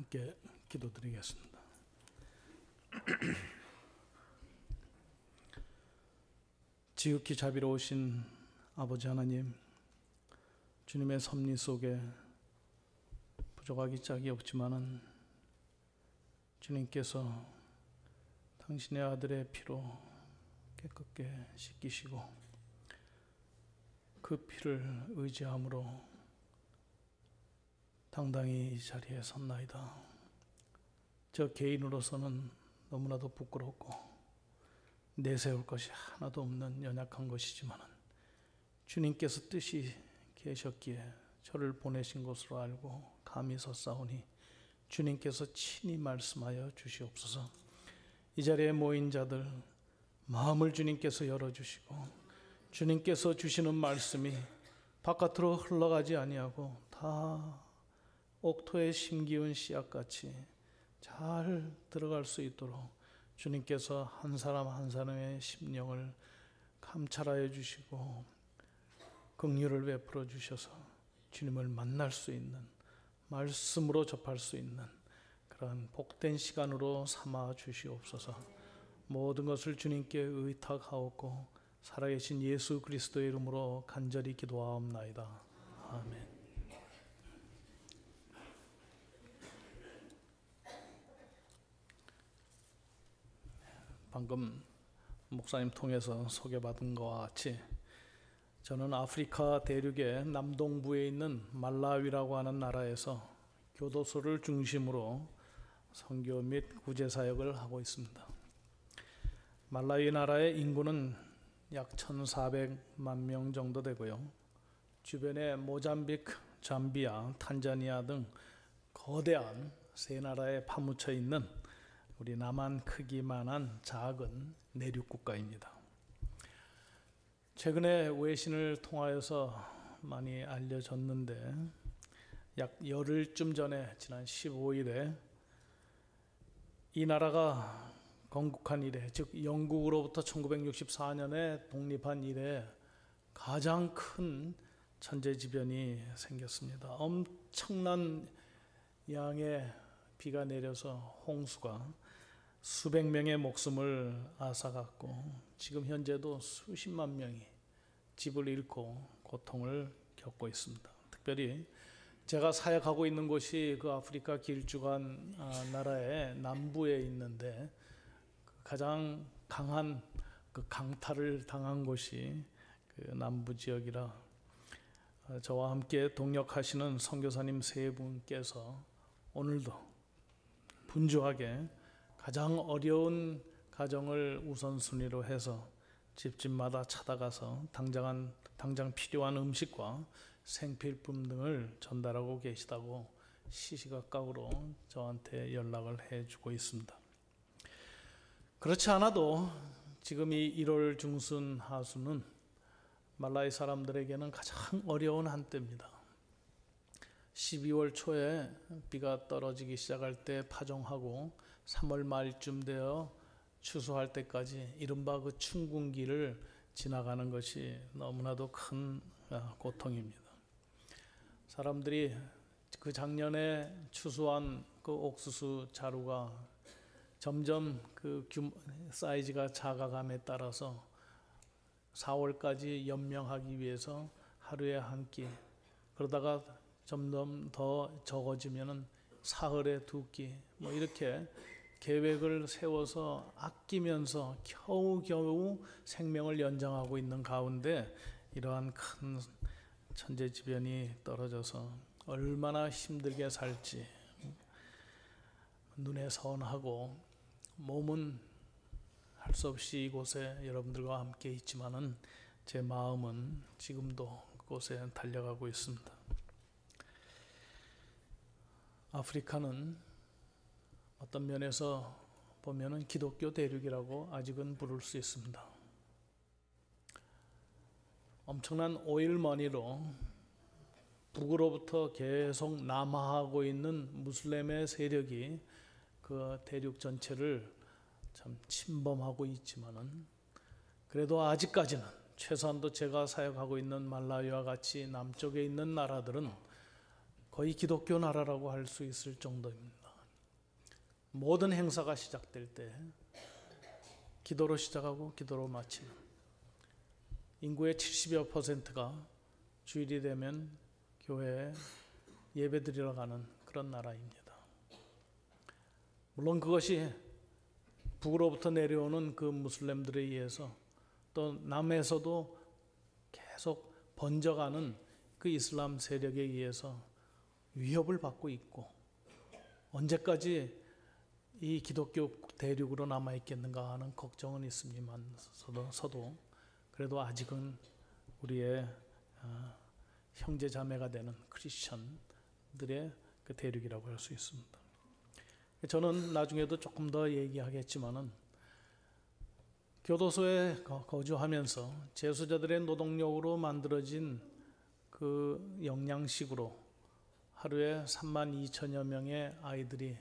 함께 기도드리겠습니다. 지극히 자비로우신 아버지 하나님, 주님의 섭리 속에 부족하기 짝이 없지만은 주님께서 당신의 아들의 피로 깨끗게 씻기시고 그 피를 의지함으로 당당히 이 자리에 섰나이다. 저 개인으로서는 너무나도 부끄럽고 내세울 것이 하나도 없는 연약한 것이지만 주님께서 뜻이 계셨기에 저를 보내신 것으로 알고 감히 섰사오니 주님께서 친히 말씀하여 주시옵소서. 이 자리에 모인 자들 마음을 주님께서 열어주시고 주님께서 주시는 말씀이 바깥으로 흘러가지 아니하고 다 옥토에 심기운 씨앗같이 잘 들어갈 수 있도록 주님께서 한 사람 한 사람의 심령을 감찰하여 주시고 긍휼을 베풀어 주셔서 주님을 만날 수 있는, 말씀으로 접할 수 있는 그런 복된 시간으로 삼아 주시옵소서. 모든 것을 주님께 의탁하옵고 살아계신 예수 그리스도의 이름으로 간절히 기도하옵나이다. 아멘. 방금 목사님 통해서 소개받은 것과 같이 저는 아프리카 대륙의 남동부에 있는 말라위라고 하는 나라에서 교도소를 중심으로 선교 및 구제 사역을 하고 있습니다. 말라위 나라의 인구는 약 1,400만 명 정도 되고요. 주변에 모잠비크, 잠비아, 탄자니아 등 거대한 세 나라에 파묻혀 있는 우리 남한 크기만한 작은 내륙 국가입니다. 최근에 외신을 통하여서 많이 알려졌는데 약 열흘쯤 전에 지난 15일에 이 나라가 건국한 이래, 즉 영국으로부터 1964년에 독립한 이래 가장 큰 천재지변이 생겼습니다. 엄청난 양의 비가 내려서 홍수가 수백 명의 목숨을 앗아갔고 지금 현재도 수십만 명이 집을 잃고 고통을 겪고 있습니다. 특별히 제가 사역하고 있는 곳이 그 아프리카 길쭉한 나라의 남부에 있는데 가장 강한 그 강타를 당한 곳이 그 남부 지역이라 저와 함께 동역하시는 선교사님 세 분께서 오늘도 분주하게 가장 어려운 가정을 우선순위로 해서 집집마다 찾아가서 당장 필요한 음식과 생필품 등을 전달하고 계시다고 시시각각으로 저한테 연락을 해주고 있습니다. 그렇지 않아도 지금 이 1월 중순 하수는 말라위 사람들에게는 가장 어려운 한때입니다. 12월 초에 비가 떨어지기 시작할 때 파종하고 3월 말쯤 되어 추수할 때까지 이른바 그 춘궁기를 지나가는 것이 너무나도 큰 고통입니다. 사람들이 그 작년에 추수한 그 옥수수 자루가 점점 그 사이즈가 작아감에 따라서 4월까지 연명하기 위해서 하루에 한 끼, 그러다가 점점 더 적어지면은 사흘에 2끼, 뭐 이렇게 계획을 세워서 아끼면서 겨우겨우 생명을 연장하고 있는 가운데 이러한 큰 천재지변이 떨어져서 얼마나 힘들게 살지 눈에 선하고 몸은 할 수 없이 이곳에 여러분들과 함께 있지만은 제 마음은 지금도 그곳에 달려가고 있습니다. 아프리카는 어떤 면에서 보면은 기독교 대륙이라고 아직은 부를 수 있습니다. 엄청난 오일머니로 북으로부터 계속 남하하고 있는 무슬림의 세력이 그 대륙 전체를 참 침범하고 있지만은 그래도 아직까지는 최소한도 제가 사역하고 있는 말라위와 같이 남쪽에 있는 나라들은 거의 기독교 나라라고 할 수 있을 정도입니다. 모든 행사가 시작될 때 기도로 시작하고 기도로 마치는, 인구의 70여 %가 주일이 되면 교회에 예배드리러 가는 그런 나라입니다. 물론 그것이 북으로부터 내려오는 그 무슬림들에 의해서 또 남에서도 계속 번져가는 그 이슬람 세력에 의해서 위협을 받고 있고, 언제까지 이 기독교 대륙으로 남아있겠는가 하는 걱정은 있습니다만서도 그래도 아직은 우리의 형제 자매가 되는 크리스천들의 그 대륙이라고 할 수 있습니다. 저는 나중에도 조금 더 얘기하겠지만은, 교도소에 거주하면서 재수자들의 노동력으로 만들어진 그 영양식으로 하루에 32,000여 명의 아이들이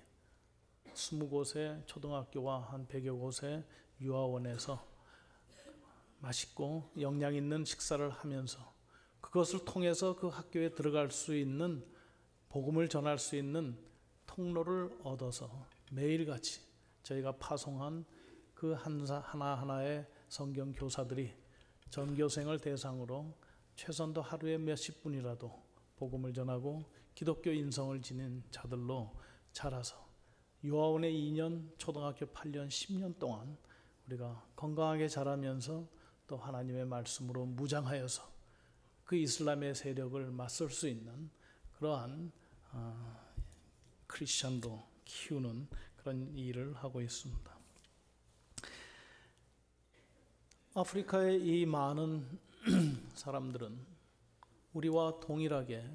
20곳의 초등학교와 한 100여 곳의 유아원에서 맛있고 영양 있는 식사를 하면서 그것을 통해서 그 학교에 들어갈 수 있는, 복음을 전할 수 있는 통로를 얻어서 매일같이 저희가 파송한 그 하나하나의 성경 교사들이 전교생을 대상으로 최소한도 하루에 몇십 분이라도 복음을 전하고 기독교 인성을 지닌 자들로 자라서 유아원에 2년, 초등학교 8년, 10년 동안 우리가 건강하게 자라면서 또 하나님의 말씀으로 무장하여서 그 이슬람의 세력을 맞설 수 있는 그러한 크리스천도 키우는 그런 일을 하고 있습니다. 아프리카의 이 많은 사람들은 우리와 동일하게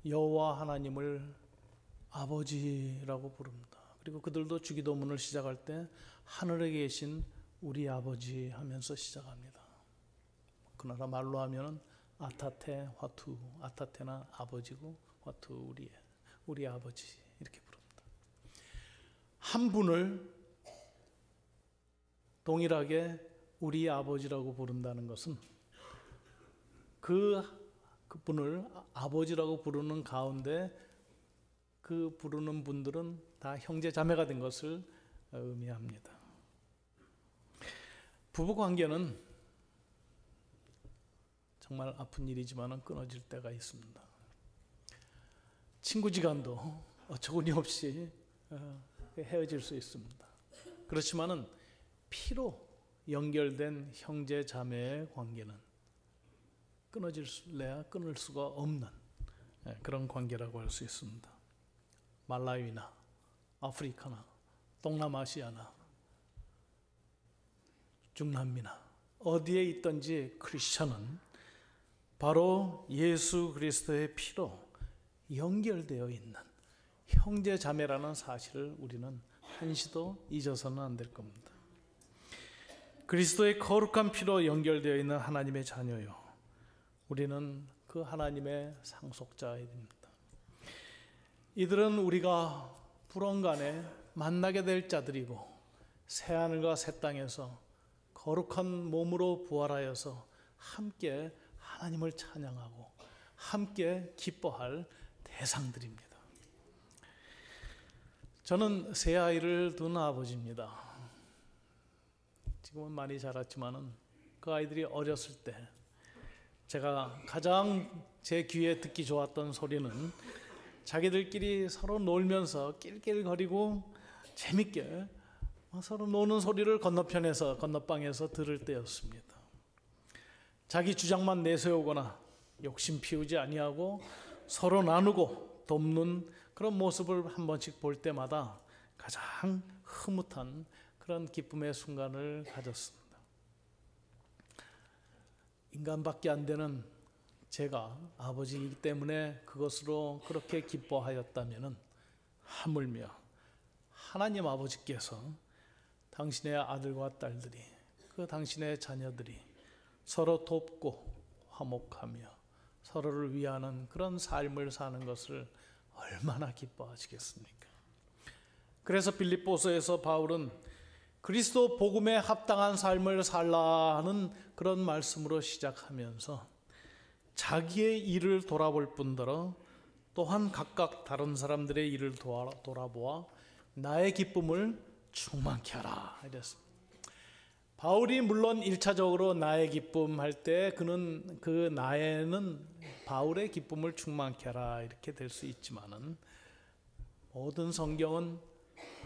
여호와 하나님을 아버지라고 부릅니다. 그리고 그들도 주기도문을 시작할 때 하늘에 계신 우리 아버지 하면서 시작합니다. 그 나라 말로 하면은 아타테 화투, 아타테나 아버지고 화투 우리 아버지 이렇게 부릅니다. 한 분을 동일하게 우리 아버지라고 부른다는 것은 그분을 아버지라고 부르는 가운데 그 부르는 분들은 다 형제 자매가 된 것을 의미합니다. 부부 관계는 정말 아픈 일이지만 끊어질 때가 있습니다. 친구지간도 어처구니 없이 헤어질 수 있습니다. 그렇지만은 피로 연결된 형제 자매의 관계는 끊어질래야 끊을 수가 없는 그런 관계라고 할 수 있습니다. 말라위나 아프리카나 동남아시아나 중남미나 어디에 있든지 크리스천은 바로 예수 그리스도의 피로 연결되어 있는 형제 자매라는 사실을 우리는 한시도 잊어서는 안 될 겁니다. 그리스도의 거룩한 피로 연결되어 있는 하나님의 자녀요, 우리는 그 하나님의 상속자입니다. 이들은 우리가 불언간에 만나게 될 자들이고 새하늘과 새 땅에서 거룩한 몸으로 부활하여서 함께 하나님을 찬양하고 함께 기뻐할 대상들입니다. 저는 세 아이를 둔 아버지입니다. 지금은 많이 자랐지만은 그 아이들이 어렸을 때 제가 가장 제 귀에 듣기 좋았던 소리는 자기들끼리 서로 놀면서 낄낄거리고 재밌게 서로 노는 소리를 건너방에서 들을 때였습니다. 자기 주장만 내세우거나 욕심 피우지 아니하고 서로 나누고 돕는 그런 모습을 한 번씩 볼 때마다 가장 흐뭇한 그런 기쁨의 순간을 가졌습니다. 인간밖에 안 되는 제가 아버지이기 때문에 그것으로 그렇게 기뻐하였다면 하물며 하나님 아버지께서 당신의 아들과 딸들이, 그 당신의 자녀들이 서로 돕고 화목하며 서로를 위하는 그런 삶을 사는 것을 얼마나 기뻐하시겠습니까? 그래서 빌립보서에서 바울은 그리스도 복음에 합당한 삶을 살라 하는 그런 말씀으로 시작하면서 자기의 일을 돌아볼 뿐더러 또한 각각 다른 사람들의 일을 돌아보아 나의 기쁨을 충만케 하라 이랬습니다. 바울이 물론 1차적으로 나의 기쁨 할 때 그는 그 나에는 바울의 기쁨을 충만케 하라 이렇게 될 수 있지만은 모든 성경은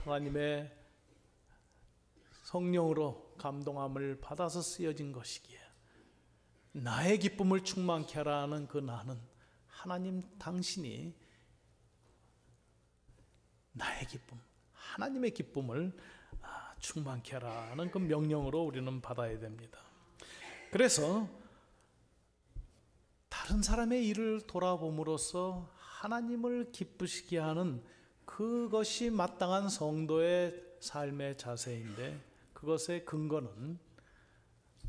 하나님의 성령으로 감동함을 받아서 쓰여진 것이기에 나의 기쁨을 충만케 하라는 그 나는 하나님 당신이 나의 기쁨, 하나님의 기쁨을 충만케 하라는 그 명령으로 우리는 받아야 됩니다. 그래서 다른 사람의 일을 돌아봄으로써 하나님을 기쁘시게 하는 그것이 마땅한 성도의 삶의 자세인데 그것의 근거는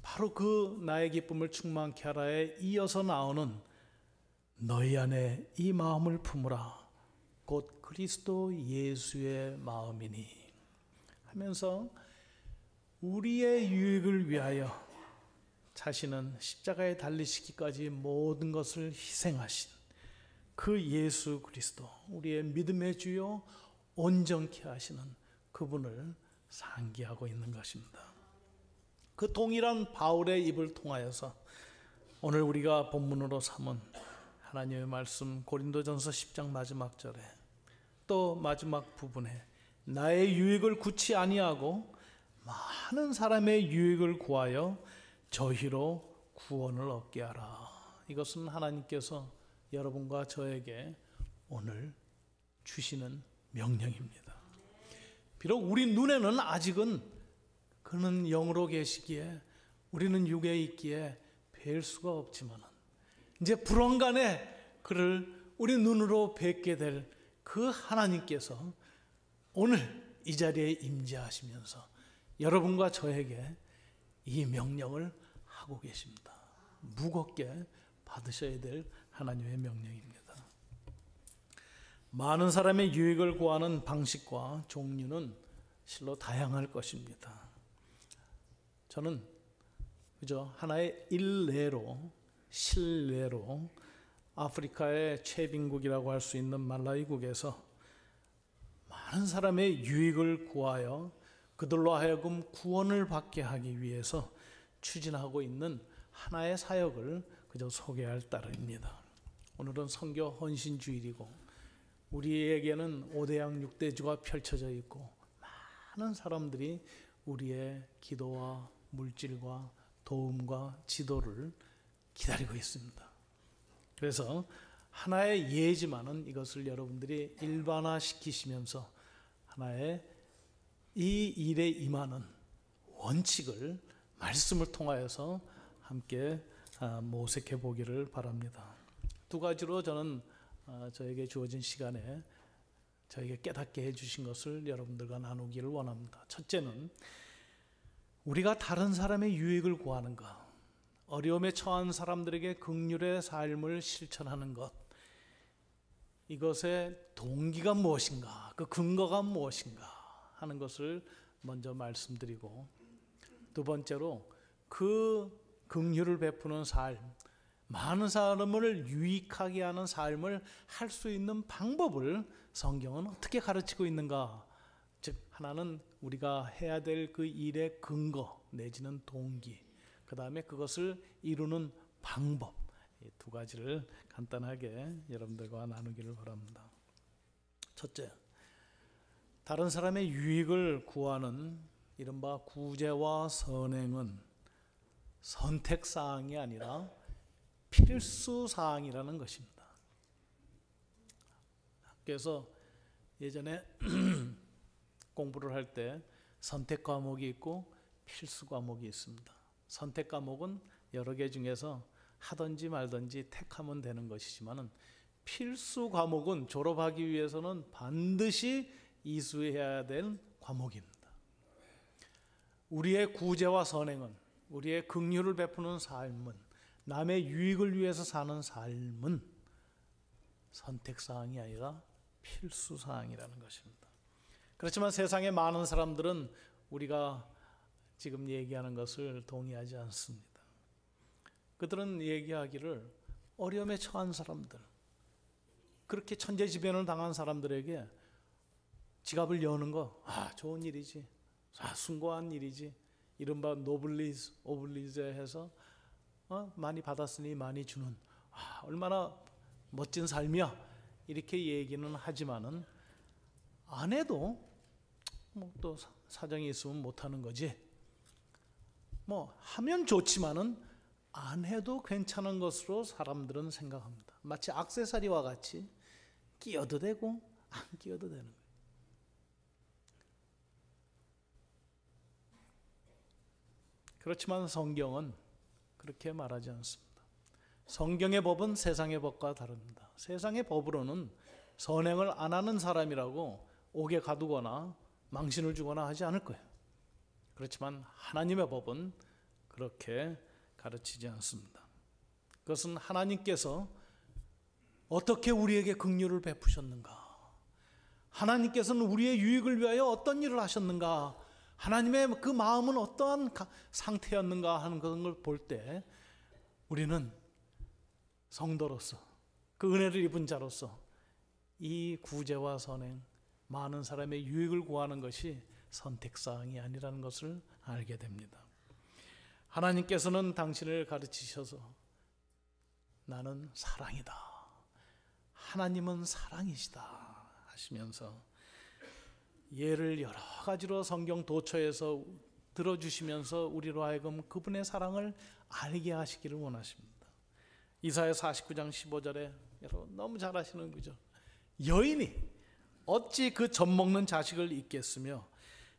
바로 그 나의 기쁨을 충만케 하라에 이어서 나오는 너희 안에 이 마음을 품으라 곧 그리스도 예수의 마음이니 하면서 우리의 유익을 위하여 자신은 십자가에 달리시기까지 모든 것을 희생하신 그 예수 그리스도 우리의 믿음의 주요 온전케 하시는 그분을 상기하고 있는 것입니다. 그 동일한 바울의 입을 통하여서 오늘 우리가 본문으로 삼은 하나님의 말씀 고린도전서 10장 마지막 절에 또 마지막 부분에 나의 유익을 굳이 아니하고 많은 사람의 유익을 구하여 저희로 구원을 얻게 하라. 이것은 하나님께서 여러분과 저에게 오늘 주시는 명령입니다. 비록 우리 눈에는 아직은 그는 영으로 계시기에 우리는 육에 있기에 뵐 수가 없지만 이제 불언간에 그를 우리 눈으로 뵙게 될 그 하나님께서 오늘 이 자리에 임재하시면서 여러분과 저에게 이 명령을 하고 계십니다. 무겁게 받으셔야 될 하나님의 명령입니다. 많은 사람의 유익을 구하는 방식과 종류는 실로 다양할 것입니다. 저는 그저 하나의 일례로 실례로 아프리카의 최빈국이라고 할 수 있는 말라위국에서 많은 사람의 유익을 구하여 그들로 하여금 구원을 받게 하기 위해서 추진하고 있는 하나의 사역을 그저 소개할 따름입니다. 오늘은 선교 헌신주일이고 우리에게는 5대양 6대주가 펼쳐져 있고 많은 사람들이 우리의 기도와 물질과 도움과 지도를 기다리고 있습니다. 그래서 하나의 예지만은 이것을 여러분들이 일반화시키시면서 하나의 이 일에 임하는 원칙을 말씀을 통하여서 함께 모색해 보기를 바랍니다. 두 가지로 저는 저에게 주어진 시간에 저에게 깨닫게 해주신 것을 여러분들과 나누기를 원합니다. 첫째는 우리가 다른 사람의 유익을 구하는 것, 어려움에 처한 사람들에게 긍휼의 삶을 실천하는 것, 이것의 동기가 무엇인가, 그 근거가 무엇인가 하는 것을 먼저 말씀드리고, 두 번째로 그 긍휼을 베푸는 삶, 많은 사람을 유익하게 하는 삶을 할 수 있는 방법을 성경은 어떻게 가르치고 있는가, 즉 하나는 우리가 해야 될 그 일의 근거 내지는 동기, 그 다음에 그것을 이루는 방법, 이 두 가지를 간단하게 여러분들과 나누기를 바랍니다. 첫째, 다른 사람의 유익을 구하는 이른바 구제와 선행은 선택사항이 아니라 필수사항이라는 것입니다. 학교에서 예전에 공부를 할 때 선택 과목이 있고 필수 과목이 있습니다. 선택 과목은 여러 개 중에서 하든지 말든지 택하면 되는 것이지만 필수 과목은 졸업하기 위해서는 반드시 이수해야 될 과목입니다. 우리의 구제와 선행은, 우리의 긍휼을 베푸는 삶은, 남의 유익을 위해서 사는 삶은 선택사항이 아니라 필수사항이라는 것입니다. 그렇지만 세상의 많은 사람들은 우리가 지금 얘기하는 것을 동의하지 않습니다. 그들은 얘기하기를 어려움에 처한 사람들, 그렇게 천재지변을 당한 사람들에게 지갑을 여는 거, 좋은 일이지. 숭고한 일이지. 이른바 노블리스 오블리제 해서 많이 받았으니 많이 주는, 얼마나 멋진 삶이야. 이렇게 얘기는 하지만은 안 해도 뭐 또 사정이 있으면 못하는 거지. 뭐 하면 좋지만은 안 해도 괜찮은 것으로 사람들은 생각합니다. 마치 액세서리와 같이 끼어도 되고 안 끼어도 되는 거예요. 그렇지만 성경은 그렇게 말하지 않습니다. 성경의 법은 세상의 법과 다릅니다. 세상의 법으로는 선행을 안 하는 사람이라고 옥에 가두거나 망신을 주거나 하지 않을 거예요. 그렇지만 하나님의 법은 그렇게 가르치지 않습니다. 그것은 하나님께서 어떻게 우리에게 긍휼을 베푸셨는가, 하나님께서는 우리의 유익을 위하여 어떤 일을 하셨는가, 하나님의 그 마음은 어떠한 상태였는가 하는 걸 볼 때 우리는 성도로서, 그 은혜를 입은 자로서 이 구제와 선행, 많은 사람의 유익을 구하는 것이 선택사항이 아니라는 것을 알게 됩니다. 하나님께서는 당신을 가르치셔서 나는 사랑이다, 하나님은 사랑이시다 하시면서 예를 여러 가지로 성경 도처에서 들어주시면서 우리로 하여금 그분의 사랑을 알게 하시기를 원하십니다. 이사야 49장 15절에 여러분 너무 잘 아시는 구절, 여인이 어찌 그 젖먹는 자식을 잊겠으며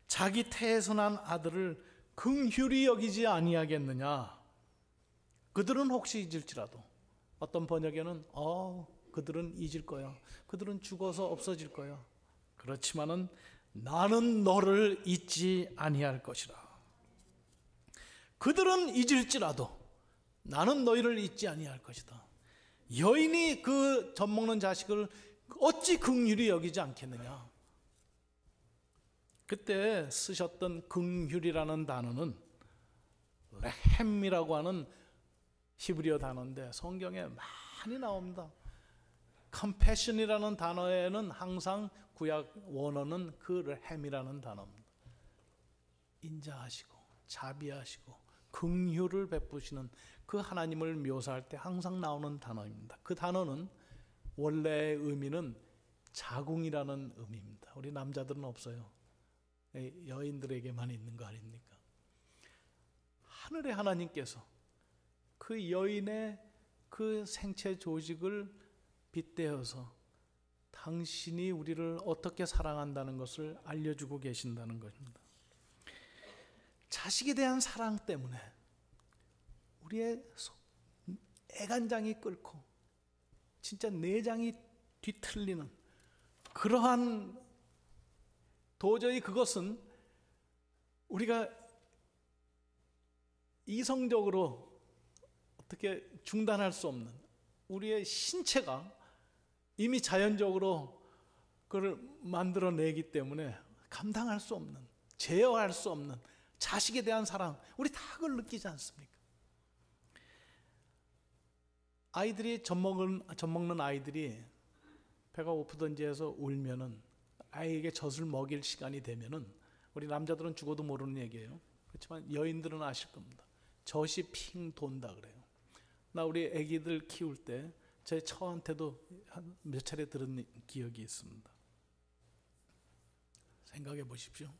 자기 태에서 난 아들을 긍휼히 여기지 아니하겠느냐. 그들은 혹시 잊을지라도, 어떤 번역에는 그들은 잊을 거야, 그들은 죽어서 없어질 거야. 그렇지만은 나는 너를 잊지 아니할 것이라. 그들은 잊을지라도 나는 너희를 잊지 아니할 것이다. 여인이 그 젖먹는 자식을 어찌 긍휼히 여기지 않겠느냐. 그때 쓰셨던 긍휼이라는 단어는 레헴이라고 하는 히브리어 단어인데 성경에 많이 나옵니다. compassion이라는 단어에는 항상 구약 원어는 그 레헴이라는 단어입니다. 인자하시고 자비하시고 긍휼을 베푸시는 그 하나님을 묘사할 때 항상 나오는 단어입니다. 그 단어는 원래의 의미는 자궁이라는 의미입니다. 우리 남자들은 없어요. 여인들에게만 있는 거 아닙니까? 하늘의 하나님께서 그 여인의 그 생체 조직을 빗대어서 당신이 우리를 어떻게 사랑한다는 것을 알려주고 계신다는 것입니다. 자식에 대한 사랑 때문에 우리의 애간장이 끓고 진짜 내장이 뒤틀리는 그러한, 도저히 그것은 우리가 이성적으로 어떻게 중단할 수 없는, 우리의 신체가 이미 자연적으로 그걸 만들어내기 때문에 감당할 수 없는, 제어할 수 없는 자식에 대한 사랑, 우리 다 그걸 느끼지 않습니까? 아이들이 젖먹는 아이들이 배가 고프든지 해서 울면은, 아이에게 젖을 먹일 시간이 되면은, 우리 남자들은 죽어도 모르는 얘기예요. 그렇지만 여인들은 아실 겁니다. 젖이 핑 돈다 그래요. 나 우리 아기들 키울 때 제 처한테도 한 몇 차례 들은 기억이 있습니다. 생각해 보십시오.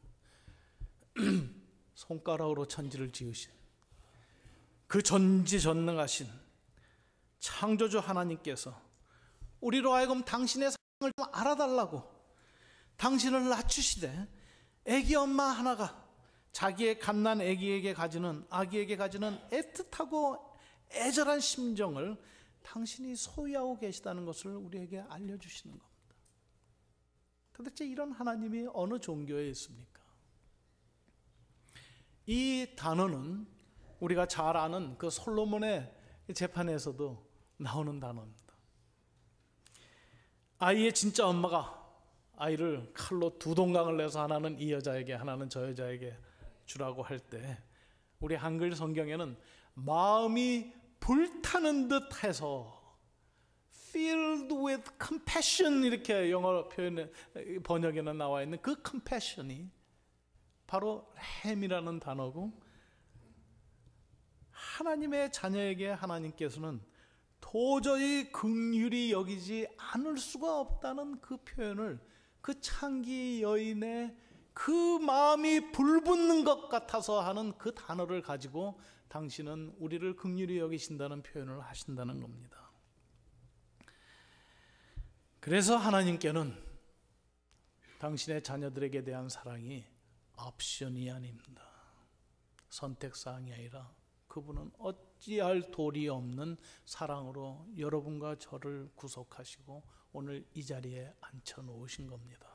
손가락으로 천지를 지으신 그 전지전능하신 창조주 하나님께서 우리로 하여금 당신의 사랑을 좀 알아달라고 당신을 낮추시되, 아기 엄마 하나가 자기의 갓난 아기에게 가지는 애틋하고 애절한 심정을 당신이 소유하고 계시다는 것을 우리에게 알려주시는 겁니다. 도대체 이런 하나님이 어느 종교에 있습니까? 이 단어는 우리가 잘 아는 그 솔로몬의 재판에서도 나오는 단어입니다. 아이의 진짜 엄마가 아이를 칼로 두 동강을 내서 하나는 이 여자에게 하나는 저 여자에게 주라고 할 때, 우리 한글 성경에는 마음이 불타는 듯 해서 filled with compassion, 이렇게 영어 표현 번역에는 나와 있는 그 compassion이 바로 햄이라는 단어고, 하나님의 자녀에게 하나님께서는 도저히 긍휼히 여기지 않을 수가 없다는 그 표현을, 그 창기 여인의 그 마음이 불붙는 것 같아서 하는 그 단어를 가지고 당신은 우리를 긍휼히 여기신다는 표현을 하신다는 겁니다. 그래서 하나님께는 당신의 자녀들에게 대한 사랑이 옵션이 아닙니다. 선택사항이 아니라 그분은 어찌할 도리 없는 사랑으로 여러분과 저를 구속하시고 오늘 이 자리에 앉혀놓으신 겁니다.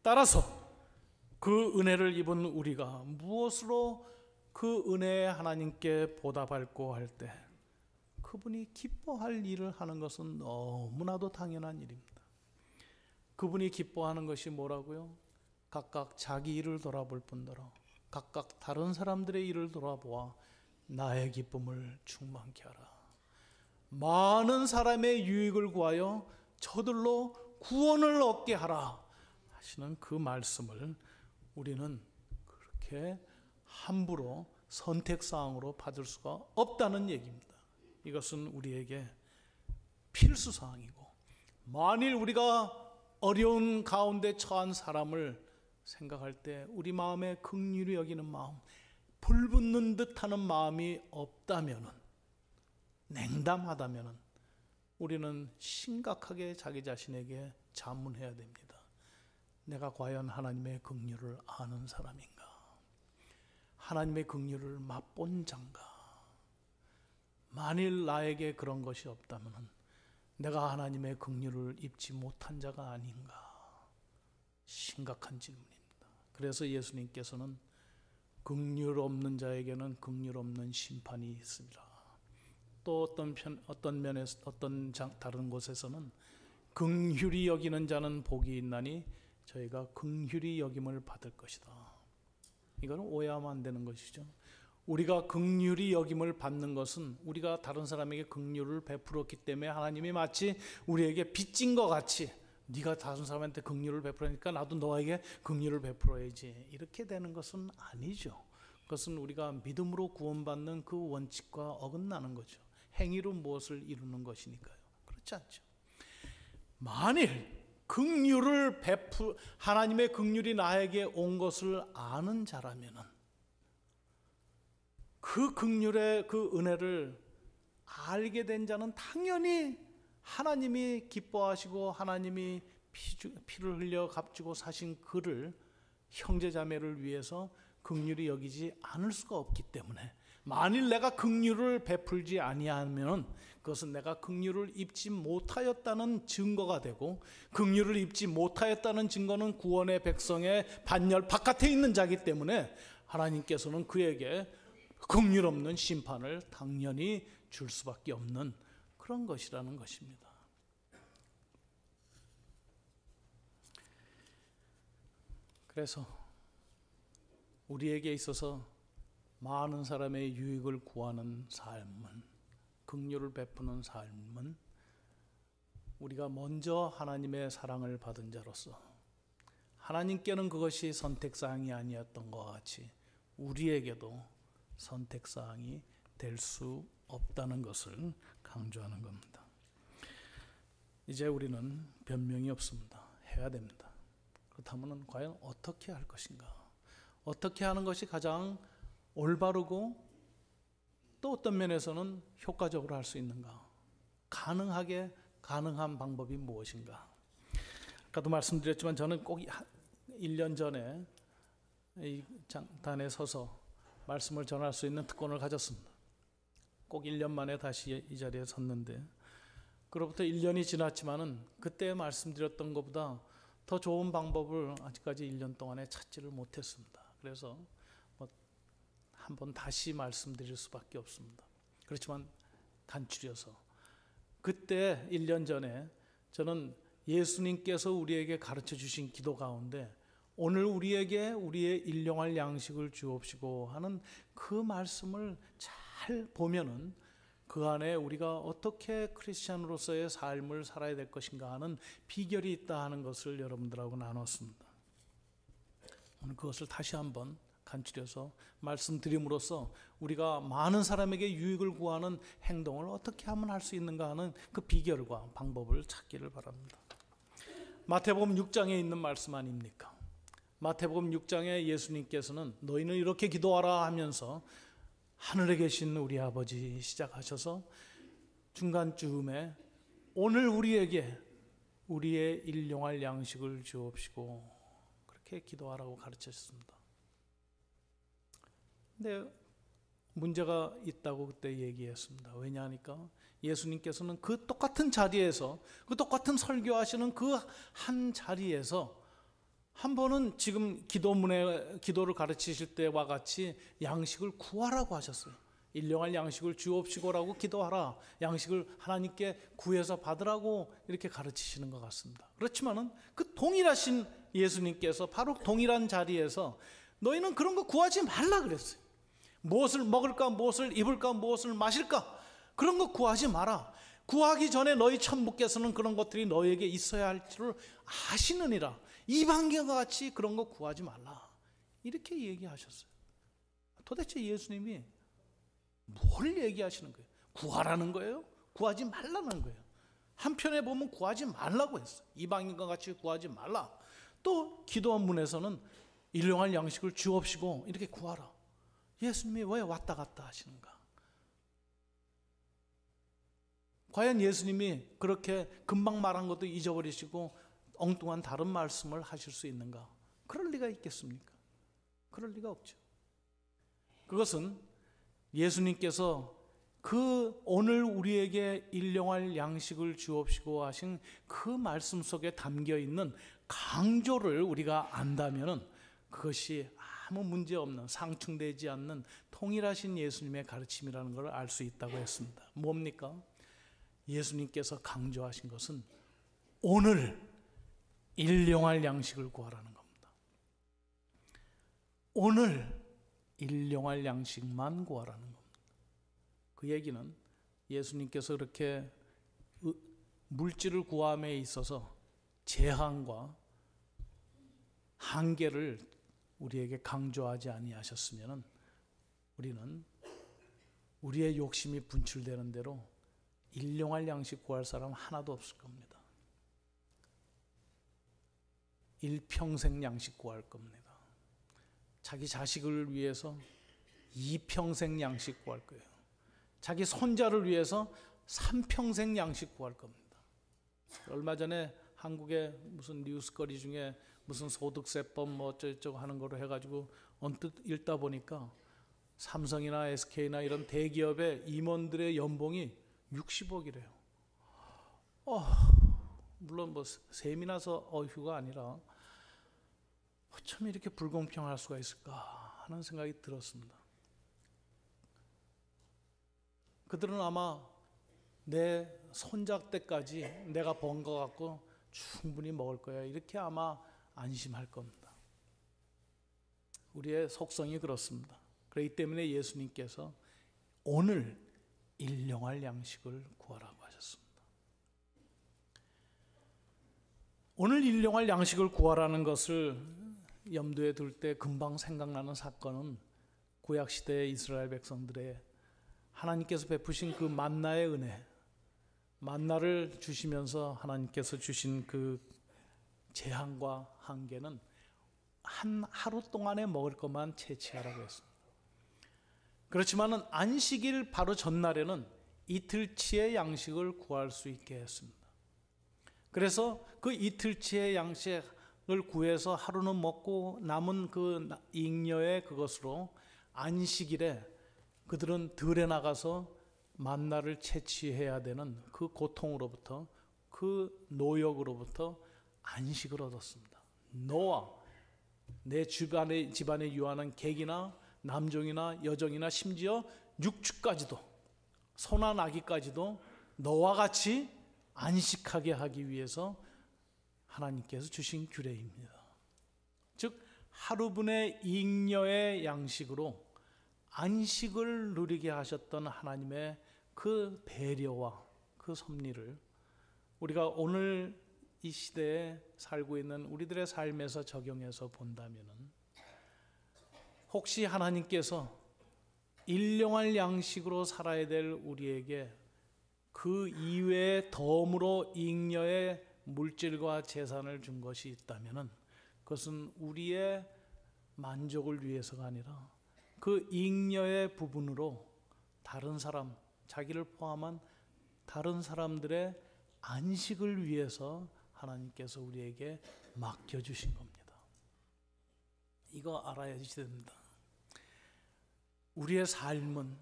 따라서 그 은혜를 입은 우리가 무엇으로 그 은혜에 하나님께 보답할고 할 때 그분이 기뻐할 일을 하는 것은 너무나도 당연한 일입니다. 그분이 기뻐하는 것이 뭐라고요? 각각 자기 일을 돌아볼 뿐더러 각각 다른 사람들의 일을 돌아보아 나의 기쁨을 충만케 하라. 많은 사람의 유익을 구하여 저들로 구원을 얻게 하라 하시는 그 말씀을 우리는 그렇게 함부로 선택사항으로 받을 수가 없다는 얘기입니다. 이것은 우리에게 필수사항이고, 만일 우리가 어려운 가운데 처한 사람을 생각할 때 우리 마음에 긍휼히 여기는 마음, 불붙는 듯하는 마음이 없다면은, 냉담하다면은 우리는 심각하게 자기 자신에게 자문해야 됩니다. 내가 과연 하나님의 긍휼을 아는 사람인가? 하나님의 긍휼을 맛본 자인가? 만일 나에게 그런 것이 없다면 내가 하나님의 긍휼을 입지 못한 자가 아닌가? 심각한 질문입니다. 그래서 예수님께서는 긍휼 없는 자에게는 긍휼 없는 심판이 있으리라. 또 어떤 면에서 다른 곳에서는 긍휼히 여기는 자는 복이 있나니 저희가 긍휼히 여김을 받을 것이다. 이거는 오해하면 안 되는 것이죠. 우리가 긍휼히 여김을 받는 것은 우리가 다른 사람에게 긍휼을 베풀었기 때문에 하나님이 마치 우리에게 빚진 것 같이, 네가 다른 사람한테 긍휼을 베풀으니까 나도 너에게 긍휼을 베풀어야지, 이렇게 되는 것은 아니죠. 그것은 우리가 믿음으로 구원받는 그 원칙과 어긋나는 거죠. 행위로 무엇을 이루는 것이니까요. 그렇지 않죠. 만일 하나님의 긍휼이 나에게 온 것을 아는 자라면은 그 긍휼의 그 은혜를 알게 된 자는 당연히 하나님이 기뻐하시고 하나님이 피를 흘려 값주고 사신 그를, 형제자매를 위해서 긍휼히 여기지 않을 수가 없기 때문에, 만일 내가 긍휼을 베풀지 아니하면 그것은 내가 긍휼을 입지 못하였다는 증거가 되고, 긍휼을 입지 못하였다는 증거는 구원의 백성의 반열 바깥에 있는 자이기 때문에 하나님께서는 그에게 긍휼 없는 심판을 당연히 줄 수밖에 없는 그런 것이라는 것입니다. 그래서 우리에게 있어서 많은 사람의 유익을 구하는 삶은, 긍휼을 베푸는 삶은 우리가 먼저 하나님의 사랑을 받은 자로서 하나님께는 그것이 선택사항이 아니었던 것과 같이 우리에게도 선택사항이 될 수 없다는 것을 강조하는 겁니다. 이제 우리는 변명이 없습니다. 해야 됩니다. 그렇다면 과연 어떻게 할 것인가? 어떻게 하는 것이 가장 올바르고 또 어떤 면에서는 효과적으로 할 수 있는가? 가능한 방법이 무엇인가? 아까도 말씀드렸지만 저는 꼭 1년 전에 이 장단에 서서 말씀을 전할 수 있는 특권을 가졌습니다. 꼭 1년 만에 다시 이 자리에 섰는데, 그로부터 1년이 지났지만은 그때 말씀드렸던 것보다 더 좋은 방법을 아직까지 1년 동안에 찾지를 못했습니다. 그래서 한번 다시 말씀드릴 수밖에 없습니다. 그렇지만 단추려서, 그때 1년 전에 저는 예수님께서 우리에게 가르쳐 주신 기도 가운데 오늘 우리에게 우리의 일용할 양식을 주옵시고 하는 그 말씀을 잘 보면은 그 안에 우리가 어떻게 크리스찬으로서의 삶을 살아야 될 것인가 하는 비결이 있다 하는 것을 여러분들하고 나눴습니다. 오늘 그것을 다시 한번 간추려서 말씀드림으로써 우리가 많은 사람에게 유익을 구하는 행동을 어떻게 하면 할 수 있는가 하는 그 비결과 방법을 찾기를 바랍니다. 마태복음 6장에 있는 말씀 아닙니까? 마태복음 6장에 예수님께서는 너희는 이렇게 기도하라 하면서 하늘에 계신 우리 아버지 시작하셔서 중간쯤에 오늘 우리에게 우리의 일용할 양식을 주옵시고 그렇게 기도하라고 가르쳤습니다. 근데 문제가 있다고 그때 얘기했습니다. 왜냐하니까 예수님께서는 그 똑같은 자리에서 그 똑같은 설교하시는 그 한 자리에서 한 번은 지금 기도를 가르치실 때와 같이 양식을 구하라고 하셨어요. 일용할 양식을 주옵시고라고 기도하라. 양식을 하나님께 구해서 받으라고 이렇게 가르치시는 것 같습니다. 그렇지만은 그 동일하신 예수님께서 바로 동일한 자리에서 너희는 그런 거 구하지 말라 그랬어요. 무엇을 먹을까, 무엇을 입을까, 무엇을 마실까 그런 거 구하지 마라. 구하기 전에 너희 천부께서는 그런 것들이 너희에게 있어야 할 줄 아시느니라. 이방인과 같이 그런 거 구하지 말라. 이렇게 얘기하셨어요. 도대체 예수님이 뭘 얘기하시는 거예요? 구하라는 거예요? 구하지 말라는 거예요? 한편에 보면 구하지 말라고 했어요. 이방인과 같이 구하지 말라. 또 기도문에서는 일용할 양식을 주옵시고 이렇게 구하라. 예수님이 왜 왔다 갔다 하시는가? 과연 예수님이 그렇게 금방 말한 것도 잊어버리시고 엉뚱한 다른 말씀을 하실 수 있는가? 그럴 리가 있겠습니까? 그럴 리가 없죠. 그것은 예수님께서 그 오늘 우리에게 일용할 양식을 주옵시고 하신 그 말씀 속에 담겨 있는 강조를 우리가 안다면 그것이 아무 문제 없는 상충되지 않는 통일하신 예수님의 가르침이라는 걸 알 수 있다고 했습니다. 뭡니까? 예수님께서 강조하신 것은 오늘 일용할 양식을 구하라는 겁니다. 오늘 일용할 양식만 구하라는 겁니다. 그 얘기는 예수님께서 그렇게 물질을 구함에 있어서 제한과 한계를 우리에게 강조하지 아니하셨으면 우리는 우리의 욕심이 분출되는 대로 일용할 양식 구할 사람 하나도 없을 겁니다. 일평생 양식 구할 겁니다. 자기 자식을 위해서 2평생 양식 구할 거예요. 자기 손자를 위해서 3평생 양식 구할 겁니다. 얼마 전에 한국의 무슨 뉴스거리 중에 무슨 소득세법 뭐 어쩌고저쩌고 하는 거로 해가지고 언뜻 읽다 보니까 삼성이나 SK나 이런 대기업의 임원들의 연봉이 60억이래요. 물론 뭐 셈이 나서 어휴가 아니라 어쩜 이렇게 불공평할 수가 있을까 하는 생각이 들었습니다. 그들은 아마 내 손자 때까지 내가 번 거 갖고 충분히 먹을 거야 이렇게 아마 안심할 겁니다. 우리의 속성이 그렇습니다. 그렇기 때문에 예수님께서 오늘 일용할 양식을 구하라고 하셨습니다. 오늘 일용할 양식을 구하라는 것을 염두에 둘 때 금방 생각나는 사건은 구약시대의 이스라엘 백성들의 하나님께서 베푸신 그 만나의 은혜, 만나를 주시면서 하나님께서 주신 그 제한과 한계는 한 하루 동안에 먹을 것만 채취하라고 했습니다. 그렇지만은 안식일 바로 전날에는 이틀치의 양식을 구할 수 있게 했습니다. 그래서 그 이틀치의 양식을 구해서 하루는 먹고 남은 그 잉여의 그것으로 안식일에 그들은 들에 나가서 만나를 채취해야 되는 그 고통으로부터 그 노역으로부터 안식을 얻었습니다. 너와 내 집안에 유한한 객이나 남종이나 여종이나 심지어 육축까지도 소나 나귀까지도 너와 같이 안식하게 하기 위해서 하나님께서 주신 규례입니다. 즉 하루분의 잉여의 양식으로 안식을 누리게 하셨던 하나님의 그 배려와 그 섭리를 우리가 오늘 이 시대에 살고 있는 우리들의 삶에서 적용해서 본다면은, 혹시 하나님께서 일용할 양식으로 살아야 될 우리에게 그 이외에 덤으로 잉여의 물질과 재산을 준 것이 있다면은, 그것은 우리의 만족을 위해서가 아니라 그 잉여의 부분으로 다른 사람, 자기를 포함한 다른 사람들의 안식을 위해서 하나님께서 우리에게 맡겨주신 겁니다. 이거 알아야 됩니다. 우리의 삶은,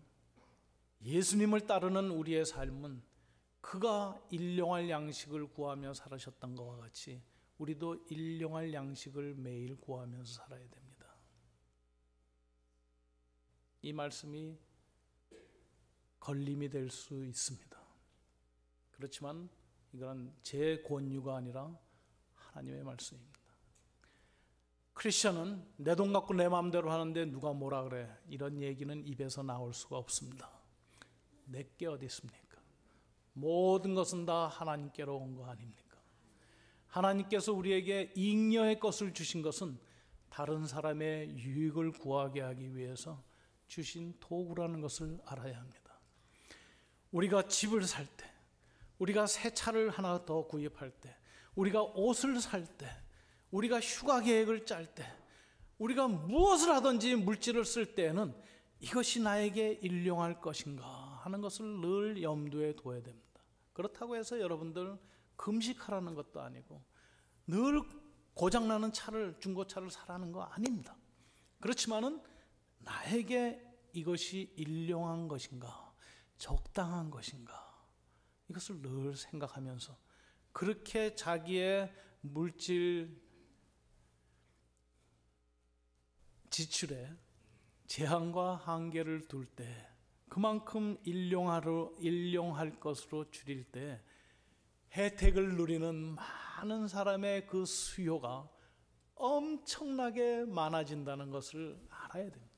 예수님을 따르는 우리의 삶은 그가 일용할 양식을 구하며 살으셨던 것과 같이 우리도 일용할 양식을 매일 구하면서 살아야 됩니다. 이 말씀이 걸림이 될 수 있습니다. 그렇지만 이건 제 권유가 아니라 하나님의 말씀입니다. 크리스천은 내 돈 갖고 내 마음대로 하는데 누가 뭐라 그래, 이런 얘기는 입에서 나올 수가 없습니다. 내게 어디 있습니까? 모든 것은 다 하나님께로 온 거 아닙니까? 하나님께서 우리에게 잉여의 것을 주신 것은 다른 사람의 유익을 구하게 하기 위해서 주신 도구라는 것을 알아야 합니다. 우리가 집을 살 때, 우리가 새 차를 하나 더 구입할 때, 우리가 옷을 살 때, 우리가 휴가 계획을 짤 때, 우리가 무엇을 하든지 물질을 쓸 때에는 이것이 나에게 일용할 것인가 하는 것을 늘 염두에 둬야 됩니다. 그렇다고 해서 여러분들 금식하라는 것도 아니고 늘 고장나는 차를, 중고차를 사라는 거 아닙니다. 그렇지만은 나에게 이것이 일용한 것인가, 적당한 것인가, 이것을 늘 생각하면서 그렇게 자기의 물질 지출에 제한과 한계를 둘 때, 그만큼 일용할 것으로 줄일 때 혜택을 누리는 많은 사람의 그 수요가 엄청나게 많아진다는 것을 알아야 됩니다.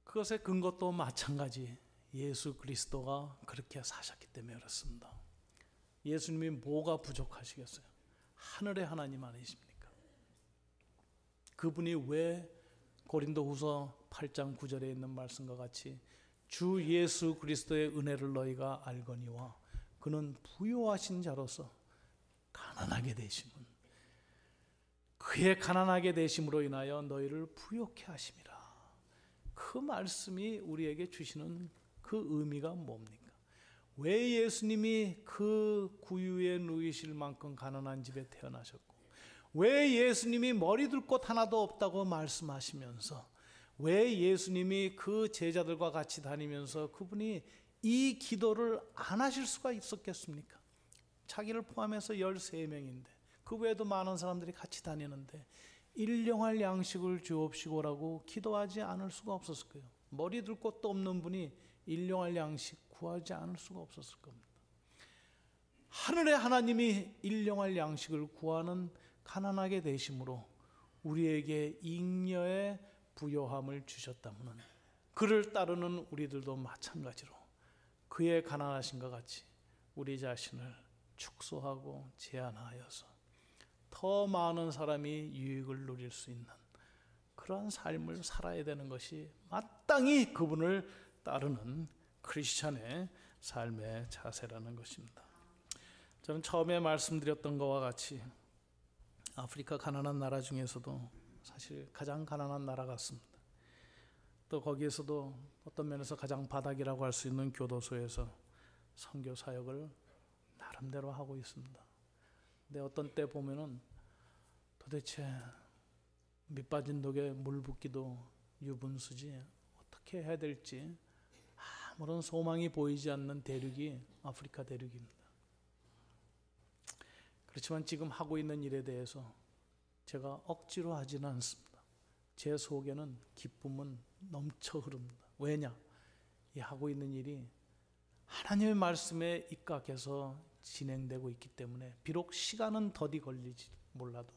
그것의 근거도 마찬가지, 예수 그리스도가 그렇게 사셨기 때문에 그렇습니다. 예수님이 뭐가 부족하시겠어요? 하늘의 하나님 아니십니까? 그분이 왜 고린도후서 8장 9절에 있는 말씀과 같이 주 예수 그리스도의 은혜를 너희가 알거니와 그는 부요하신 자로서 가난하게 되심은 그의 가난하게 되심으로 인하여 너희를 부요케 하심이라. 그 말씀이 우리에게 주시는 그 의미가 뭡니까? 왜 예수님이 그 구유에 누이실 만큼 가난한 집에 태어나셨고, 왜 예수님이 머리 둘 곳 하나도 없다고 말씀하시면서, 왜 예수님이 그 제자들과 같이 다니면서 그분이 이 기도를 안 하실 수가 있었겠습니까? 자기를 포함해서 13명인데 그 외에도 많은 사람들이 같이 다니는데 일용할 양식을 주옵시고라고 기도하지 않을 수가 없었을 거예요. 머리 둘 곳도 없는 분이 일용할 양식 구하지 않을 수가 없었을 겁니다. 하늘의 하나님이 일용할 양식을 구하는 가난하게 되심으로 우리에게 잉여의 부요함을 주셨다면, 그를 따르는 우리들도 마찬가지로 그의 가난하신과 같이 우리 자신을 축소하고 제한하여서 더 많은 사람이 유익을 누릴 수 있는 그러한 삶을 살아야 되는 것이 마땅히 그분을 따르는 크리스찬의 삶의 자세라는 것입니다. 저는 처음에 말씀드렸던 것과 같이 아프리카 가난한 나라 중에서도 사실 가장 가난한 나라 같습니다. 또 거기에서도 어떤 면에서 가장 바닥이라고 할 수 있는 교도소에서 선교 사역을 나름대로 하고 있습니다. 근데 어떤 때 보면은 도대체 밑빠진 독에 물 붓기도 유분수지 어떻게 해야 될지 아무런 소망이 보이지 않는 대륙이 아프리카 대륙입니다. 그렇지만 지금 하고 있는 일에 대해서 제가 억지로 하지는 않습니다. 제 속에는 기쁨은 넘쳐 흐릅니다. 왜냐? 이 하고 있는 일이 하나님의 말씀에 입각해서 진행되고 있기 때문에 비록 시간은 더디 걸리지 몰라도,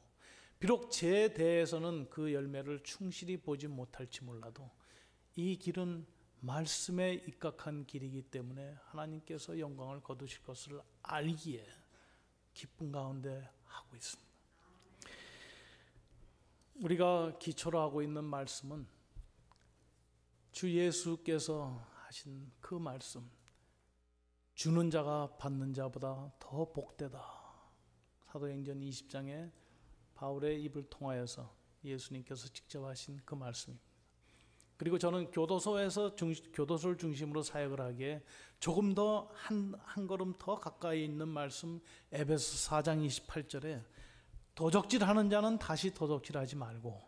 비록 제 대에서는 그 열매를 충실히 보지 못할지 몰라도 이 길은 말씀에 입각한 길이기 때문에 하나님께서 영광을 거두실 것을 알기에 기쁨 가운데 하고 있습니다. 우리가 기초로 하고 있는 말씀은 주 예수께서 하신 그 말씀, 주는 자가 받는 자보다 더 복되다. 사도행전 20장에 바울의 입을 통하여서 예수님께서 직접 하신 그 말씀입니다. 그리고 저는 교도소를 중심으로 사역을 하기에 조금 더 한 걸음 더 가까이 있는 말씀, 에베소 4장 28절에 도적질하는 자는 다시 도적질하지 말고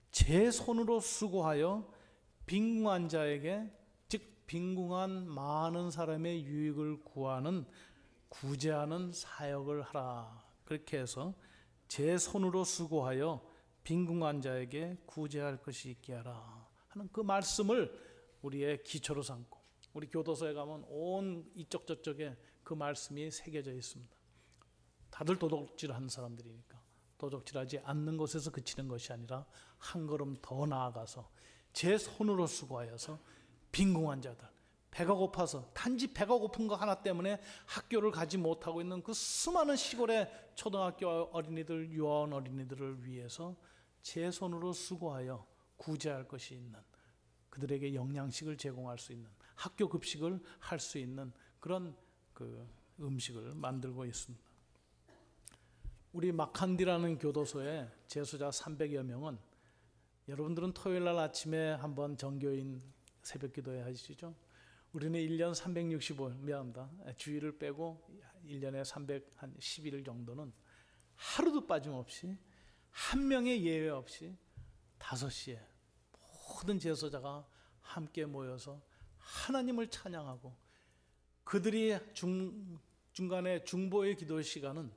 제 손으로 수고하여 빈궁한 자에게, 즉 빈궁한 많은 사람의 유익을 구제하는 사역을 하라. 그렇게 해서 제 손으로 수고하여 빈궁한 자에게 구제할 것이 있게 하라 하는 그 말씀을 우리의 기초로 삼고, 우리 교도소에 가면 온 이쪽 저쪽에 그 말씀이 새겨져 있습니다. 다들 도둑질하는 사람들이니까 도둑질하지 않는 곳에서 그치는 것이 아니라 한 걸음 더 나아가서 제 손으로 수고하여서 빈궁한 자들, 배가 고파서 단지 배가 고픈 거 하나 때문에 학교를 가지 못하고 있는 그 수많은 시골의 초등학교 어린이들, 유아원 어린이들을 위해서 제 손으로 수고하여 구제할 것이 있는, 그들에게 영양식을 제공할 수 있는, 학교 급식을 할 수 있는 그런 그 음식을 만들고 있습니다. 우리 마칸디라는 교도소에 재소자 300여 명은, 여러분들은 토요일 날 아침에 한번 정교인 새벽 기도회 하시죠? 우리는 1년 365일, 미안합니다. 주일을 빼고 1년에 310일 정도는 하루도 빠짐없이 한 명의 예외 없이 5시에 모든 제소자가 함께 모여서 하나님을 찬양하고, 그들이 중간에 중보의 기도 시간은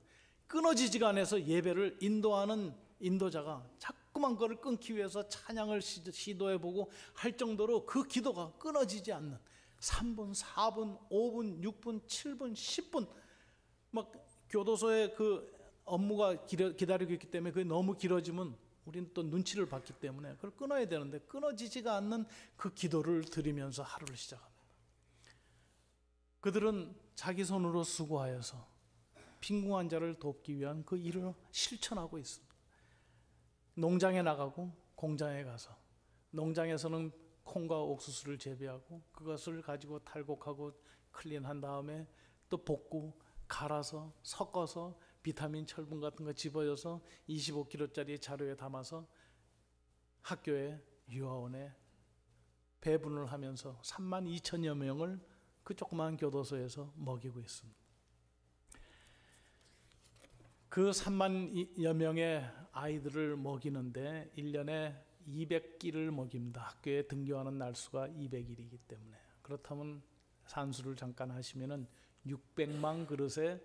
끊어지지가 않아서 예배를 인도하는 인도자가 자꾸만 그걸 끊기 위해서 찬양을 시도해보고 할 정도로 그 기도가 끊어지지 않는 3분, 4분, 5분, 6분, 7분, 10분, 막 교도소에 그 업무가 기다리고 있기 때문에 그게 너무 길어지면 우리는 또 눈치를 봤기 때문에 그걸 끊어야 되는데 끊어지지가 않는 그 기도를 드리면서 하루를 시작합니다. 그들은 자기 손으로 수고하여서 빈궁한 자를 돕기 위한 그 일을 실천하고 있습니다. 농장에 나가고 공장에 가서, 농장에서는 콩과 옥수수를 재배하고 그것을 가지고 탈곡하고 클린한 다음에 또 볶고 갈아서 섞어서 비타민, 철분 같은 거 집어줘서 25kg짜리 자루에 담아서 학교에, 유아원에 배분을 하면서 32,000여 명을 그 조그마한 교도소에서 먹이고 있습니다. 그 3만여 명의 아이들을 먹이는데 1년에 200끼를 먹입니다. 학교에 등교하는 날수가 200일이기 때문에. 그렇다면 산수를 잠깐 하시면은 600만 그릇의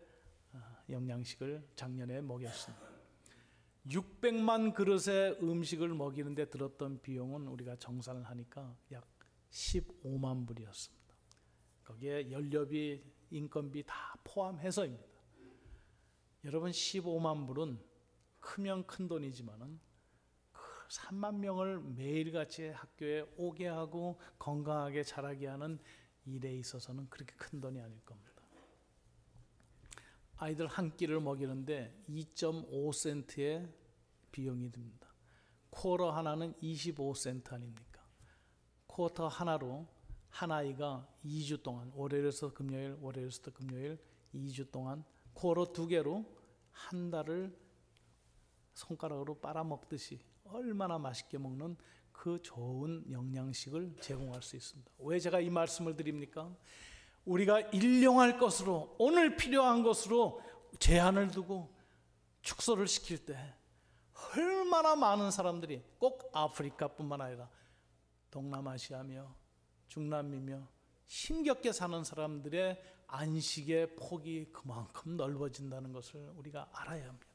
영양식을 작년에 먹였습니다. 600만 그릇의 음식을 먹이는데 들었던 비용은 우리가 정산을 하니까 약 15만 불이었습니다. 거기에 연료비, 인건비 다 포함해서입니다. 여러분, 15만 불은 크면 큰 돈이지만은 3만 명을 매일같이 학교에 오게 하고 건강하게 자라게 하는 일에 있어서는 그렇게 큰 돈이 아닐 겁니다. 아이들 한 끼를 먹이는데 2.5센트의 비용이 듭니다. 쿼터 하나는 25센트 아닙니까? 쿼터 하나로 한 아이가 2주 동안, 월요일에서 금요일, 월요일에서 금요일 2주 동안 쿼터 2개로 한 달을 손가락으로 빨아먹듯이 얼마나 맛있게 먹는 그 좋은 영양식을 제공할 수 있습니다. 왜 제가 이 말씀을 드립니까? 우리가 일용할 것으로, 오늘 필요한 것으로 제한을 두고 축소를 시킬 때 얼마나 많은 사람들이, 꼭 아프리카뿐만 아니라 동남아시아며 중남미며 힘겹게 사는 사람들의 안식의 폭이 그만큼 넓어진다는 것을 우리가 알아야 합니다.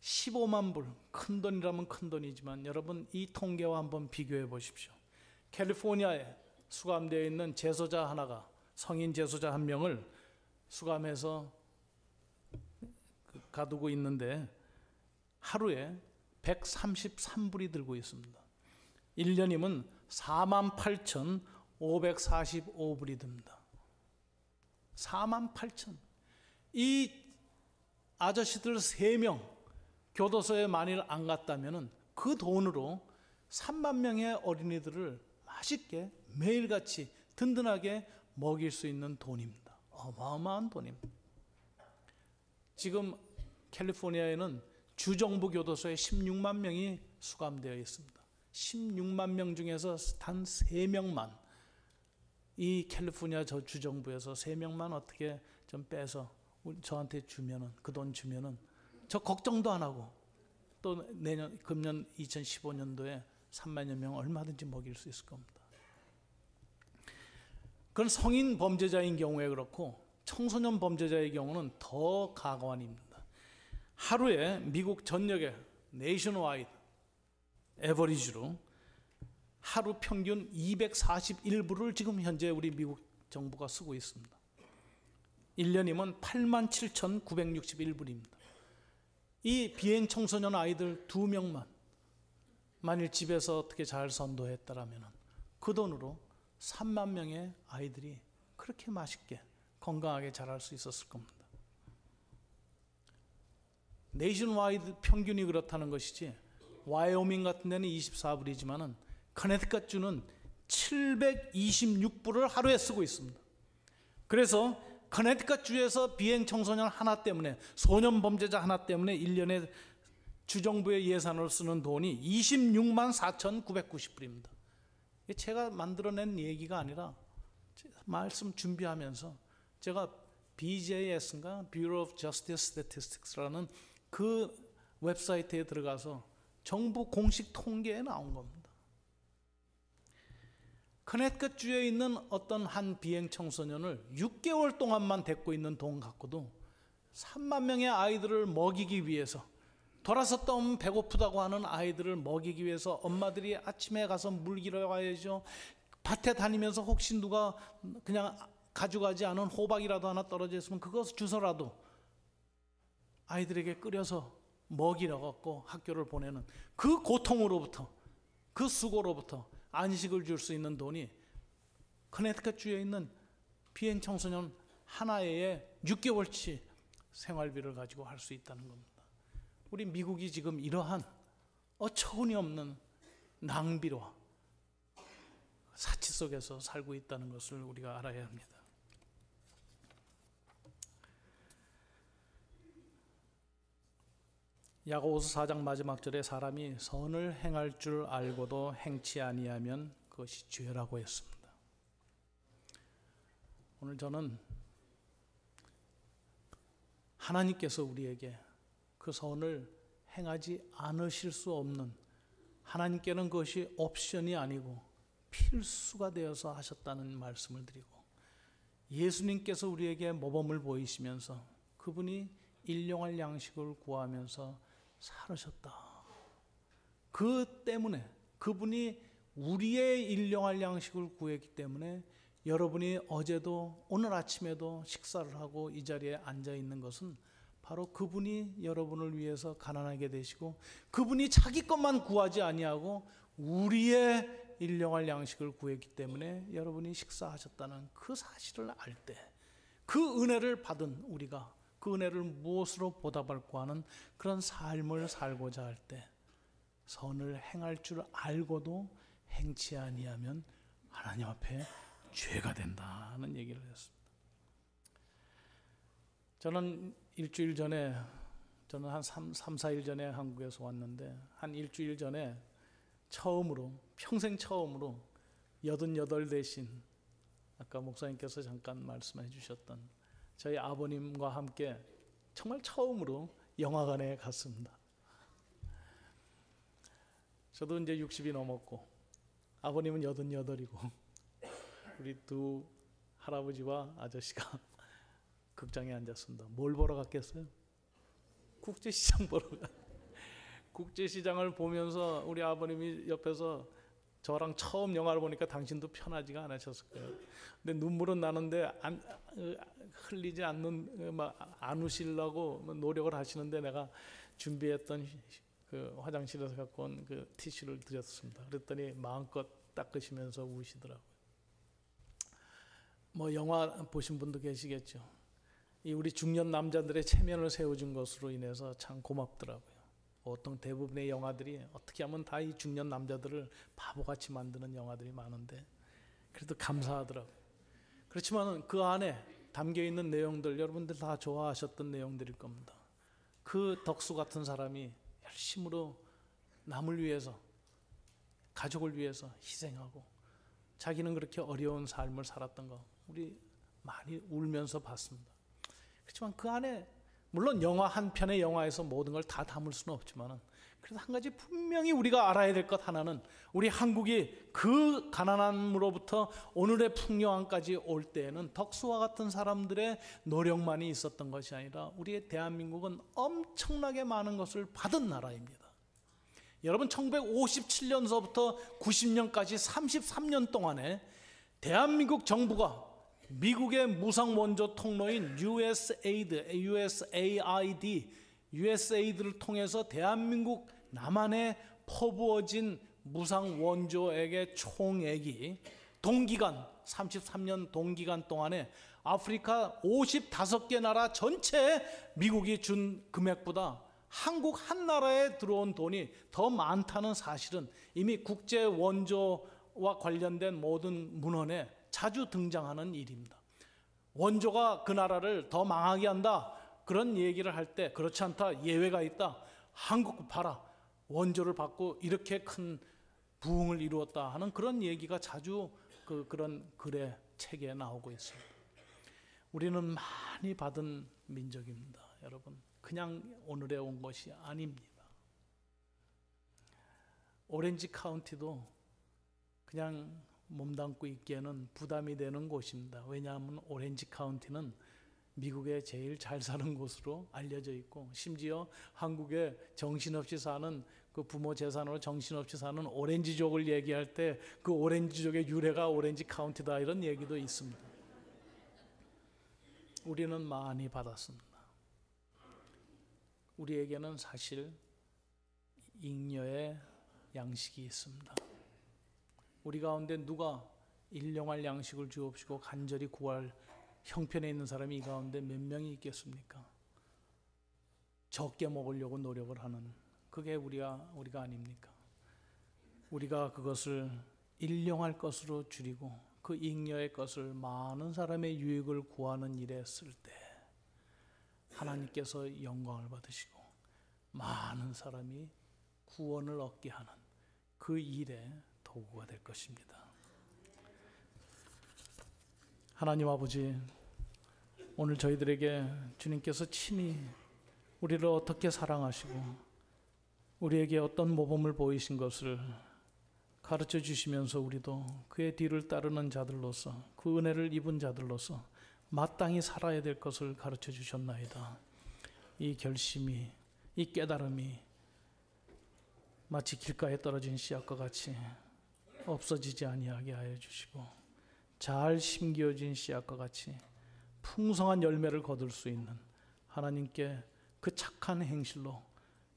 15만 불, 큰 돈이라면 큰 돈이지만 여러분, 이 통계와 한번 비교해 보십시오. 캘리포니아에 수감되어 있는 재소자 하나가, 성인 재소자 한 명을 수감해서 가두고 있는데 하루에 133불이 들고 있습니다. 1년이면 48,545불이 듭니다. 48,000. 이 아저씨들 3명 교도소에 만일 안 갔다면 그 돈으로 3만 명의 어린이들을 맛있게 매일같이 든든하게 먹일 수 있는 돈입니다. 어마어마한 돈입니다. 지금 캘리포니아에는 주정부 교도소에 16만 명이 수감되어 있습니다. 16만 명 중에서 단 3명만, 이 캘리포니아 저 주정부에서 3명만 어떻게 좀 빼서 저한테 주면은, 그 돈 주면은 저 걱정도 안 하고 또 금년 2015년도에 3만여 명 얼마든지 먹일 수 있을 겁니다. 그건 성인 범죄자인 경우에 그렇고 청소년 범죄자의 경우는 더 가관입니다. 하루에 미국 전역에 네이션와이드 에버리지로 하루 평균 241불을 지금 현재 우리 미국 정부가 쓰고 있습니다. 1년이면 87,961불입니다. 이 비행 청소년 아이들 2명만 만일 집에서 어떻게 잘 선도했다라면 그 돈으로 3만 명의 아이들이 그렇게 맛있게 건강하게 자랄 수 있었을 겁니다. 네이션와이드 평균이 그렇다는 것이지, 와이오밍 같은 데는 24불이지만은 커네티컷주는 726불을 하루에 쓰고 있습니다. 그래서 커네티컷주에서 비행 청소년 하나 때문에, 소년 범죄자 하나 때문에 1년에 주정부의 예산을 쓰는 돈이 26만 4,990불입니다. 제가 만들어낸 얘기가 아니라 말씀 준비하면서 제가 BJS인가 Bureau of Justice Statistics라는 그 웹사이트에 들어가서 정부 공식 통계에 나온 겁니다. 커네티컷주에 있는 어떤 한 비행 청소년을 6개월 동안만 데리고 있는 돈 갖고도 3만 명의 아이들을 먹이기 위해서, 돌아섰다 오면 배고프다고 하는 아이들을 먹이기 위해서 엄마들이 아침에 가서 물 길어 가야죠. 밭에 다니면서 혹시 누가 그냥 가져가지 않은 호박이라도 하나 떨어져 있으면 그것을 주서라도 아이들에게 끓여서 먹이러 갖고 학교를 보내는 그 고통으로부터, 그 수고로부터 안식을 줄 수 있는 돈이 커네티컷주에 있는 비행 청소년 하나에 6개월치 생활비를 가지고 할 수 있다는 겁니다. 우리 미국이 지금 이러한 어처구니 없는 낭비와 사치 속에서 살고 있다는 것을 우리가 알아야 합니다. 야고보서 4장 마지막 절에 사람이 선을 행할 줄 알고도 행치 아니하면 그것이 죄라고 했습니다. 오늘 저는 하나님께서 우리에게 그 선을 행하지 않으실 수 없는, 하나님께는 그것이 옵션이 아니고 필수가 되어서 하셨다는 말씀을 드리고, 예수님께서 우리에게 모범을 보이시면서 그분이 일용할 양식을 구하면서 살으셨다. 그 때문에, 그분이 우리의 일용할 양식을 구했기 때문에 여러분이 어제도 오늘 아침에도 식사를 하고 이 자리에 앉아 있는 것은 바로 그분이 여러분을 위해서 가난하게 되시고, 그분이 자기 것만 구하지 아니하고 우리의 일용할 양식을 구했기 때문에 여러분이 식사하셨다는 그 사실을 알 때, 그 은혜를 받은 우리가 그 은혜를 무엇으로 보답할까 하는 그런 삶을 살고자 할 때, 선을 행할 줄 알고도 행치 아니하면 하나님 앞에 죄가 된다는 얘기를 했습니다. 저는 일주일 전에, 저는 한 3-4일 전에 한국에서 왔는데, 한 일주일 전에 처음으로, 평생 처음으로 88 대신 아까 목사님께서 잠깐 말씀해 주셨던 저희 아버님과 함께 정말 처음으로 영화관에 갔습니다. 저도 이제 60이 넘었고 아버님은 88이고 우리 두 할아버지와 아저씨가 극장에 앉았습니다. 뭘 보러 갔겠어요? 국제시장 보러 가. 국제시장을 보면서 우리 아버님이 옆에서 저랑 처음 영화를 보니까 당신도 편하지가 않으셨을 거예요. 근데 눈물은 나는데 흘리지 않는, 안 우시려고 노력을 하시는데 내가 준비했던 그 화장실에서 갖고 온 그 티슈를 드렸습니다. 그랬더니 마음껏 닦으시면서 우시더라고요. 뭐 영화 보신 분도 계시겠죠. 이 우리 중년 남자들의 체면을 세워준 것으로 인해서 참 고맙더라고요. 보통 대부분의 영화들이 어떻게 하면 다 이 중년 남자들을 바보같이 만드는 영화들이 많은데 그래도 감사하더라고요. 그렇지만 그 안에 담겨있는 내용들 여러분들 다 좋아하셨던 내용들일 겁니다. 그 덕수 같은 사람이 열심으로 남을 위해서, 가족을 위해서 희생하고 자기는 그렇게 어려운 삶을 살았던 거 우리 많이 울면서 봤습니다. 그렇지만 그 안에 물론 영화 한 편의 영화에서 모든 걸 다 담을 수는 없지만 그래도 한 가지 분명히 우리가 알아야 될 것 하나는 우리 한국이 그 가난함으로부터 오늘의 풍요함까지 올 때에는 덕수와 같은 사람들의 노력만이 있었던 것이 아니라 우리의 대한민국은 엄청나게 많은 것을 받은 나라입니다. 여러분 1957년서부터 90년까지 33년 동안에 대한민국 정부가 미국의 무상 원조 통로인 USAID를 통해서 대한민국 남한에 퍼부어진 무상 원조액의 총액이 동기간 33년 동기간 동안에 아프리카 55개 나라 전체 미국이 준 금액보다 한국 한 나라에 들어온 돈이 더 많다는 사실은 이미 국제 원조와 관련된 모든 문헌에 자주 등장하는 일입니다. 원조가 그 나라를 더 망하게 한다 그런 얘기를 할 때 그렇지 않다 예외가 있다 한국 봐라 원조를 받고 이렇게 큰 부흥을 이루었다 하는 그런 얘기가 자주 그런 글의 책에 나오고 있습니다. 우리는 많이 받은 민족입니다. 여러분 그냥 오늘에 온 것이 아닙니다. 오렌지 카운티도 그냥 몸담고 있기에는 부담이 되는 곳입니다. 왜냐하면 오렌지 카운티는 미국에 제일 잘 사는 곳으로 알려져 있고 심지어 한국에 정신없이 사는 그 부모 재산으로 정신없이 사는 오렌지족을 얘기할 때 그 오렌지족의 유래가 오렌지 카운티다 이런 얘기도 있습니다. 우리는 많이 받았습니다. 우리에게는 사실 잉여의 양식이 있습니다. 우리 가운데 누가 일용할 양식을 주옵시고 간절히 구할 형편에 있는 사람이 이 가운데 몇 명이 있겠습니까? 적게 먹으려고 노력을 하는 그게 우리가 아닙니까? 우리가 그것을 일용할 것으로 줄이고 그 잉여의 것을 많은 사람의 유익을 구하는 일에 쓸 때 하나님께서 영광을 받으시고 많은 사람이 구원을 얻게 하는 그 일에 도구가 될 것입니다. 하나님 아버지, 오늘 저희들에게 주님께서 친히 우리를 어떻게 사랑하시고 우리에게 어떤 모범을 보이신 것을 가르쳐 주시면서 우리도 그의 뒤를 따르는 자들로서 그 은혜를 입은 자들로서 마땅히 살아야 될 것을 가르쳐 주셨나이다. 이 결심이, 이 깨달음이 마치 길가에 떨어진 씨앗과 같이 없어지지 아니하게 하여 주시고 잘 심겨진 씨앗과 같이 풍성한 열매를 거둘 수 있는 하나님께 그 착한 행실로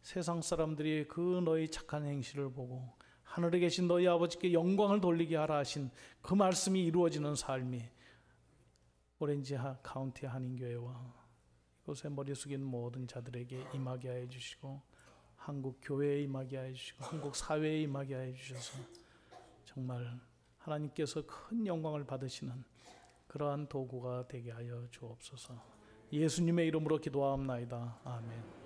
세상 사람들이 그 너희 착한 행실을 보고 하늘에 계신 너희 아버지께 영광을 돌리게 하라 하신 그 말씀이 이루어지는 삶이 오렌지 카운티 한인교회와 이곳에 머리 숙인 모든 자들에게 임하게 하여 주시고 한국 교회에 임하게 하여 주시고 한국 사회에 임하게 하여 주셔서 정말 하나님께서 큰 영광을 받으시는 그러한 도구가 되게 하여 주옵소서. 예수님의 이름으로 기도하옵나이다. 아멘.